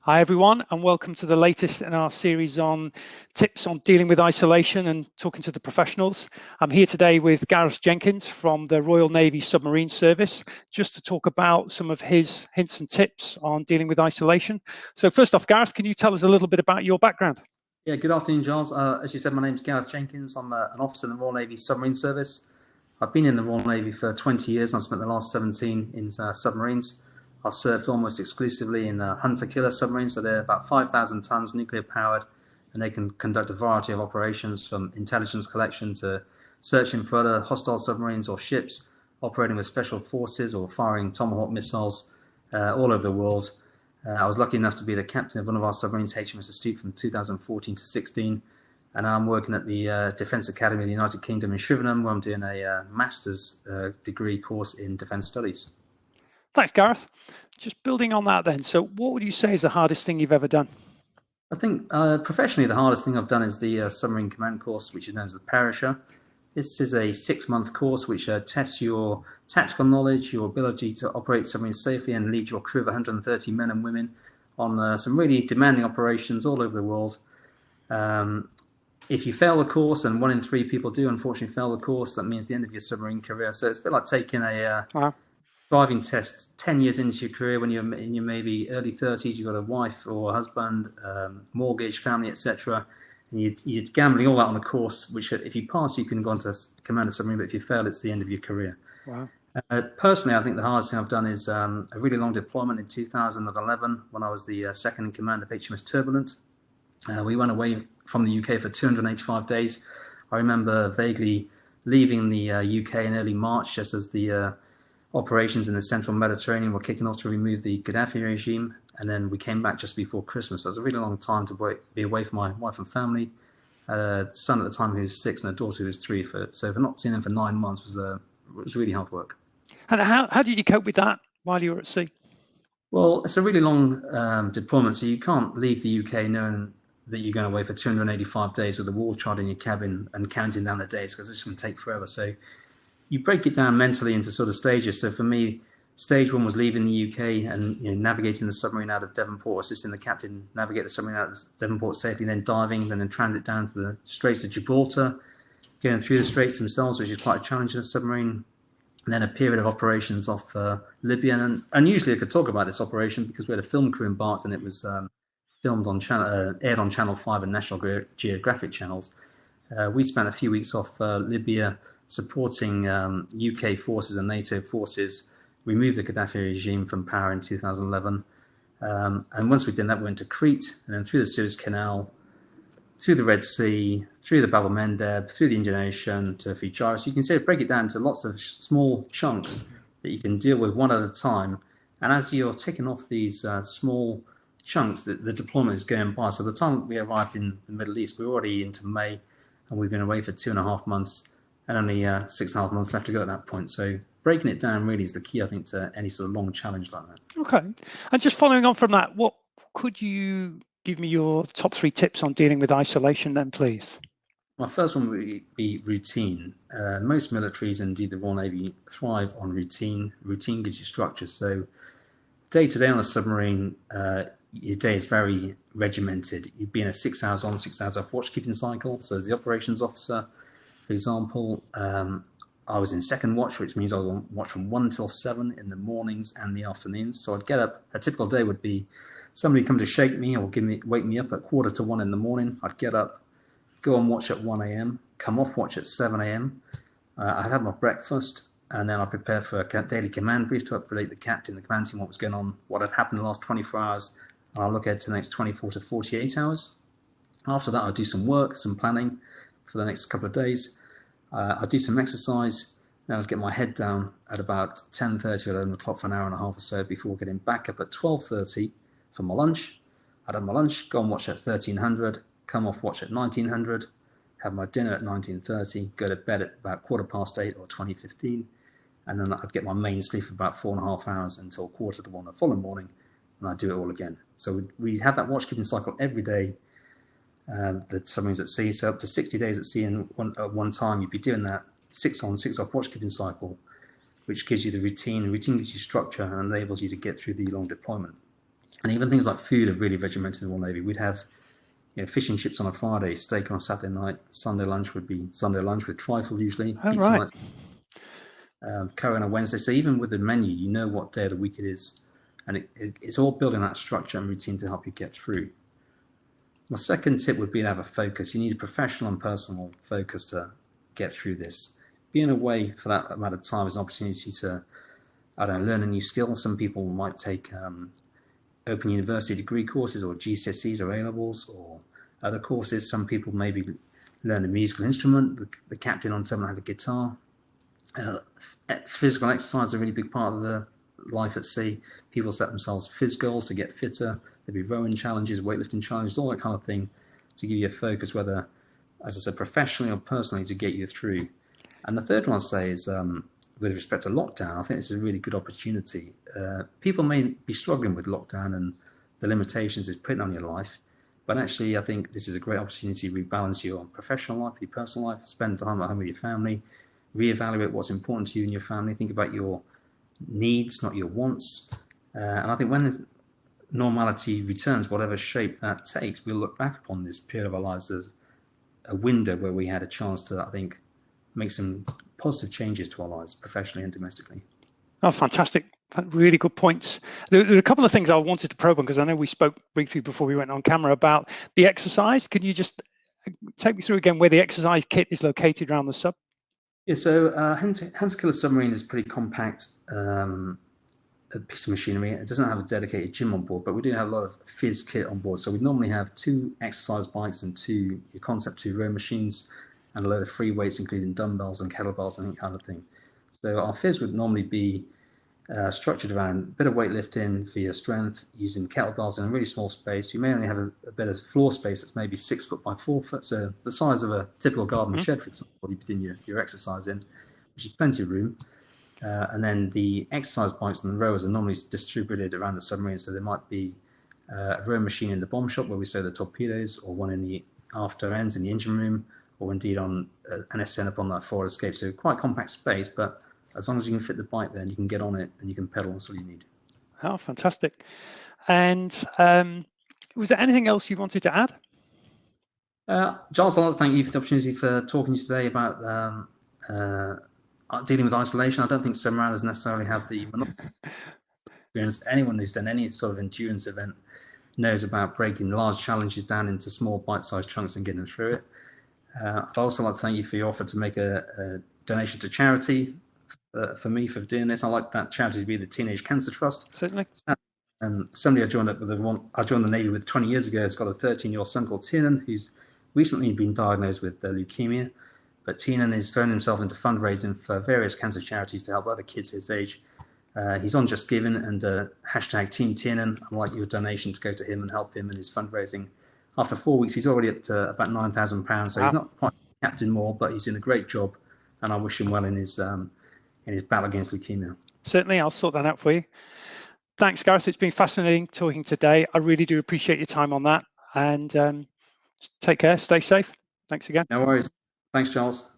Hi everyone, and welcome to the latest in our series on tips on dealing with isolation and talking to the professionals. I'm here today with Gareth Jenkins from the Royal Navy Submarine Service, just to talk about some of his hints and tips on dealing with isolation. So first off, Gareth, can you tell us a little bit about your background? Yeah, good afternoon, Giles. As you said, my name's Gareth Jenkins. I'm an officer in the Royal Navy Submarine Service. I've been in the Royal Navy for 20 years, and I've spent the last 17 in submarines. I've served almost exclusively in hunter-killer submarines, so they're about 5,000 tons, nuclear-powered, and they can conduct a variety of operations from intelligence collection to searching for other hostile submarines or ships, operating with special forces or firing Tomahawk missiles all over the world. I was lucky enough to be the captain of one of our submarines, HMS Astute, from 2014 to 16. And I'm working at the Defence Academy of the United Kingdom in Shrivenham, where I'm doing a master's degree course in defence studies. Thanks, Gareth. Just building on that then, so what would you say is the hardest thing you've ever done? I think professionally the hardest thing I've done is the submarine command course, which is known as the Perisher. This is a 6-month course which tests your tactical knowledge, your ability to operate submarines safely and lead your crew of 130 men and women on some really demanding operations all over the world. If you fail the course, and 1 in 3 people do unfortunately fail the course, that means the end of your submarine career. So it's a bit like taking a driving test 10 years into your career when you're in your maybe early 30s, you've got a wife or a husband, mortgage, family, etc. And you're gambling all that on a course, which if you pass, you can go on to command a submarine, but if you fail, it's the end of your career. Wow. Personally, I think the hardest thing I've done is a really long deployment in 2011 when I was the second in command of HMS Turbulent. We went away from the UK for 285 days. I remember vaguely leaving the UK in early March, just as the operations in the central Mediterranean were kicking off to remove the Gaddafi regime. And then we came back just before Christmas. So it was a really long time to be away from my wife and family. A son at the time who was 6 and a daughter who was 3. So for not seeing them for 9 months was really hard work. And how did you cope with that while you were at sea? Well, it's a really long deployment, so you can't leave the UK knowing that you're going away for 285 days with a wall chart in your cabin and counting down the days, because it's going to take forever. So you break it down mentally into sort of stages. So for me, stage 1 was leaving the UK and navigating the submarine out of Devonport, assisting the captain navigate the submarine out of Devonport safely, then diving, then in transit down to the Straits of Gibraltar, going through the Straits themselves, which is quite a challenge in a submarine, and then a period of operations off Libya. And unusually I could talk about this operation because we had a film crew embarked, and it was filmed on aired on Channel 5 and National Geographic channels. We spent a few weeks off Libya supporting UK forces and NATO forces remove the Gaddafi regime from power in 2011. And once we did that, we went to Crete, and then through the Suez Canal, through the Red Sea, through the Bab el-Mandeb, through the Indian Ocean to Fujairah. So you can break it down to lots of small chunks that you can deal with one at a time. And as you're ticking off these small chunks, the deployment is going by. So the time we arrived in the Middle East, we were already into May, and we've been away for 2.5 months, and only 6.5 months left to go at that point. So breaking it down really is the key, I think, to any sort of long challenge like that. Okay. And just following on from that, what could you give me your top 3 tips on dealing with isolation then, please? My first one would be routine. Most militaries, and indeed the Royal Navy, thrive on routine. Routine gives you structure. So day to day on a submarine, your day is very regimented. You'd be in a 6 hours on, 6 hours off watchkeeping cycle. So as the operations officer, for example, I was in second watch, which means I was on watch from 1 till 7 in the mornings and the afternoons. So I'd get up. A typical day would be somebody come to shake me or wake me up at 1:45 in the morning. I'd get up, go on watch at 1 a.m., come off watch at 7 a.m. I'd have my breakfast, and then I'd prepare for a daily command brief to update the captain, the command team, what was going on, what had happened in the last 24 hours, and I'll look ahead to the next 24 to 48 hours. After that, I'll do some work, some planning for the next couple of days. I'll do some exercise, then I'll get my head down at about 10:30 or 11 o'clock for an hour and a half or so before getting back up at 12:30 for my lunch. I'd have my lunch, go and watch at 1300, come off watch at 1900, have my dinner at 19:30, go to bed at about 8:15 or 20:15, and then I'd get my main sleep for about 4.5 hours until 1:45 the following morning, and I'd do it all again. So we have that watchkeeping cycle every day. The submarines at sea, so up to 60 days at sea at one time, you'd be doing that 6 on, 6 off watchkeeping cycle, which gives you the routine. Routine gives you structure and enables you to get through the long deployment. And even things like food are really regimented in the Royal Navy. We'd have fishing chips on a Friday, steak on a Saturday night, Sunday lunch would be Sunday lunch with trifle usually, Oh, pizza right. nights, curry on a Wednesday. So even with the menu, you know what day of the week it is. And it's all building that structure and routine to help you get through. My second tip would be to have a focus. You need a professional and personal focus to get through this. Being away for that amount of time is an opportunity to, learn a new skill. Some people might take Open University degree courses or GCSEs or A-levels or other courses. Some people maybe learn a musical instrument. The captain on terminal had a guitar. Physical exercise is a really big part of the life at sea. People set themselves phys goals to get fitter. There'd be rowing challenges, weightlifting challenges, all that kind of thing to give you a focus, whether, as I said, professionally or personally, to get you through. And the third one I'd say is, with respect to lockdown, I think this is a really good opportunity. People may be struggling with lockdown and the limitations it's putting on your life, but actually I think this is a great opportunity to rebalance your professional life, your personal life, spend time at home with your family, reevaluate what's important to you and your family, think about your needs, not your wants. And I think when normality returns, whatever shape that takes, we'll look back upon this period of our lives as a window where we had a chance to, I think, make some positive changes to our lives, professionally and domestically. Oh, fantastic. Really good points. There are a couple of things I wanted to probe on, because I know we spoke briefly before we went on camera about the exercise. Can you just take me through again where the exercise kit is located around the sub? Yeah, so Hunter-Killer Submarine is pretty compact a piece of machinery. It doesn't have a dedicated gym on board, but we do have a lot of phys kit on board. So we normally have 2 exercise bikes and 2 Concept 2 row machines and a load of free weights, including dumbbells and kettlebells and that kind of thing. So our phys would normally be structured around a bit of weightlifting for your strength, using kettlebells in a really small space. You may only have a bit of floor space that's maybe 6 foot by 4 foot, so the size of a typical garden shed, for example, you put in your exercise in, which is plenty of room. And then the exercise bikes and the rowers are normally distributed around the submarine, so there might be a row machine in the bomb shop where we stow the torpedoes, or one in the after ends in the engine room, or indeed on an ascent up on that forward escape. So quite compact space, but as long as you can fit the bike there and you can get on it and you can pedal, that's all you need. Oh, fantastic. And was there anything else you wanted to add? Giles, I'd like to thank you for the opportunity for talking to you today about dealing with isolation. I don't think submariners necessarily have the experience. Anyone who's done any sort of endurance event knows about breaking large challenges down into small bite-sized chunks and getting through it. I'd also like to thank you for your offer to make a donation to charity for me for doing this. I like that charity to be the Teenage Cancer Trust. Certainly. Somebody I joined the Navy with 20 years ago has got a 13-year-old son called Tiernan, who's recently been diagnosed with leukemia. But Tiernan has thrown himself into fundraising for various cancer charities to help other kids his age. He's on Just Giving and hashtag Team Tiernan. I'd like your donation to go to him and help him in his fundraising. After 4 weeks, he's already at about £9,000. So He's not quite Captain Moore, but he's doing a great job, and I wish him well in his battle against leukemia. Certainly, I'll sort that out for you. Thanks, Gareth. It's been fascinating talking today. I really do appreciate your time on that. And take care. Stay safe. Thanks again. No worries. Thanks, Charles.